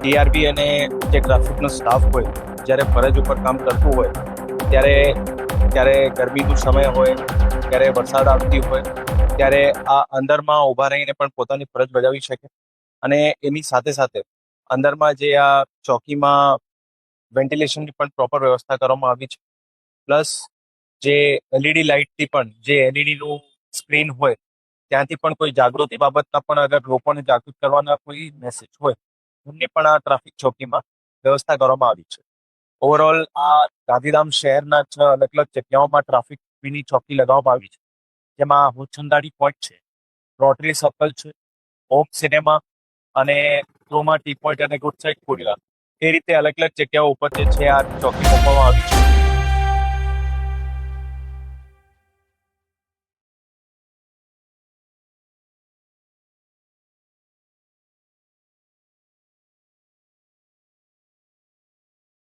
TRB અને જે ટ્રાફિકનો staff હોય જ્યારે ફરજ ઉપર કામ કરતું હોય ત્યારે ત્યારે ગરમીનો સમય હોય, ત્યારે વરસાદ આવતી હોય, ત્યારે આ અંદરમાં ઊભા રહીને પણ પોતાની ફરજ બજાવી શકે. અને એની સાથે સાથે અંદરમાં જે આ ચોકીમાં વેન્ટિલેશનની પણ પ્રોપર વ્યવસ્થા કરવામાં આવી છે. પ્લસ જે એલઈડી લાઇટથી પણ જે એલઈડીનું સ્ક્રીન હોય ત્યાંથી પણ કોઈ જાગૃતિ બાબતના પણ અગર લોકોને જાગૃત કરવાના કોઈ મેસેજ હોય એમની પણ આ ટ્રાફિક ચોકીમાં વ્યવસ્થા કરવામાં આવી છે. ઓવરઓલ આ ગાંધીધામ શહેરના 6 અલગ અલગ જગ્યાઓમાં ટ્રાફિકની ચોકી લગાવવામાં આવી છે, જેમાં હુચંદાડી પોઈન્ટ છે, રોટરી સર્કલ છે, ઓપ સિનેમા અને ક્રોમા ટી પોઈન્ટ અને ગુડ સાઇડ ફૂડ એ રીતે અલગ અલગ જગ્યાઓ ઉપર જે છે આ ચોકી મૂકવામાં આવી છે.